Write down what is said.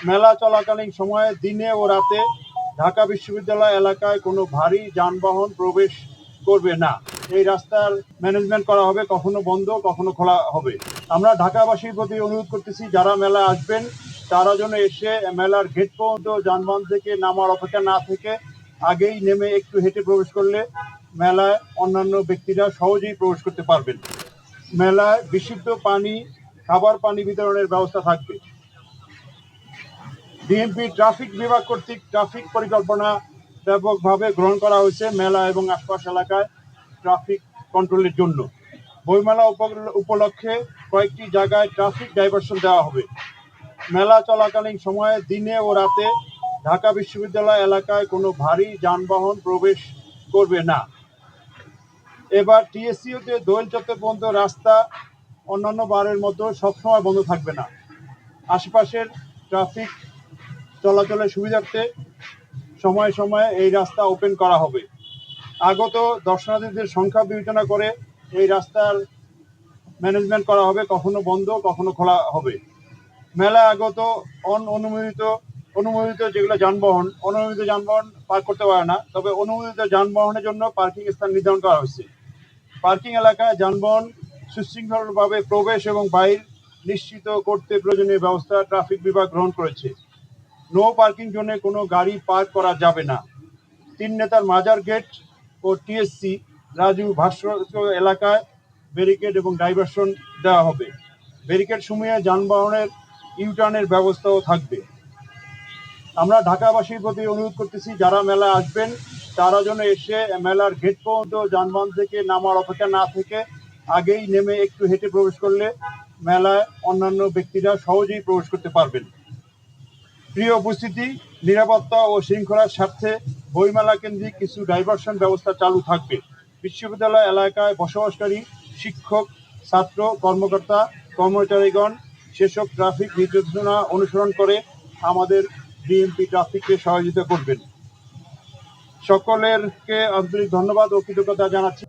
মেলা চলাকালীন সময়ে দিনে ও রাতে ঢাকা বিশ্ববিদ্যালয় এলাকায় কোনো ভারী যানবাহন প্রবেশ করবে না। এই রাস্তার ম্যানেজমেন্ট করা হবে, কখনো বন্ধ কখনো খোলা হবে। আমরা ঢাকাবাসীর প্রতি অনুরোধ করতেছি, যারা মেলা আসবেন তারা যেন এসে মেলার গেট পর্যন্ত যানবাহন থেকে নামার অপেক্ষা না থেকে আগেই নেমে একটু হেঁটে প্রবেশ করলে মেলায় অন্যান্য ব্যক্তিরা সহজেই প্রবেশ করতে পারবেন। মেলায় বিশুদ্ধ পানি, খাবার পানি বিতরণের ব্যবস্থা থাকবে। ডিএমপি ট্রাফিক বিভাগ কর্তৃক ট্রাফিক পরিকল্পনা ব্যাপকভাবে গ্রহণ করা হয়েছে মেলা এবং আশপাশ এলাকায় ট্রাফিক কন্ট্রোলের জন্য। বইমেলা উপলক্ষে কয়েকটি জায়গায় ট্রাফিক ডাইভারশন দেওয়া হবে। মেলা চলাকালীন সময়ে দিনে ও রাতে ঢাকা বিশ্ববিদ্যালয় এলাকায় কোনো ভারী যানবাহন প্রবেশ করবে না। এবার টিএসসিওতে দোয়েল চত্বর পর্যন্ত রাস্তা অন্যান্য বারের মতো সবসময় বন্ধ থাকবে না। আশেপাশের ট্রাফিক চলাচলের সুবিধার্থে সময়ে সময়ে এই রাস্তা ওপেন করা হবে। আগত দর্শনার্থীদের সংখ্যা বিবেচনা করে এই রাস্তার ম্যানেজমেন্ট করা হবে, কখনো বন্ধ কখনো খোলা হবে। মেলা আগত অনুমোদিত যেগুলো যানবাহন, অনুমোদিত যানবাহন পার্ক করতে পারে না, তবে অনুমোদিত যানবাহনের জন্য পার্কিং স্থান নির্ধারণ করা হয়েছে। পার্কিং এলাকায় যানবাহন সুশৃঙ্খলভাবে প্রবেশ এবং বাইর নিশ্চিত করতে প্রয়োজনীয় ব্যবস্থা ট্রাফিক বিভাগ গ্রহণ করেছে। নো পার্কিং জোনে কোনো গাড়ি পার্ক করা যাবে না। তিন নেতার মাজার গেট ও টিএসসি রাজু ভাস্কর্য এলাকায় ব্যারিকেড এবং ডাইভারশন দেওয়া হবে। ব্যারিকেড সমূহে যানবাহনের ইউটার্নের ব্যবস্থাও থাকবে। আমরা ঢাকাবাসীর প্রতি অনুরোধ করতেছি, যারা মেলা আসবেন তারা যেন এসে মেলার গেট পর্যন্ত যানবাহন থেকে নামার অপেক্ষা না থেকে আগেই নেমে একটু হেঁটে প্রবেশ করলে মেলায় অন্যান্য ব্যক্তিরা সহজেই প্রবেশ করতে পারবেন। প্রিয় উপস্থিতি, নিরাপত্তা ও শৃঙ্খলার স্বার্থে বইমেলা কেন্দ্রিক কিছু ডাইভারশন ব্যবস্থা চালু থাকবে। বিশ্ববিদ্যালয় এলাকায় বসবাসকারী শিক্ষক, ছাত্র, কর্মকর্তা, কর্মচারীগণ সেসব ট্রাফিক নির্দেশনা অনুসরণ করে আমাদের ডিএমপি ট্রাফিককে সহযোগিতা করবেন। সকলেরকে আন্তরিক ধন্যবাদ ও কৃতজ্ঞতা জানাচ্ছি।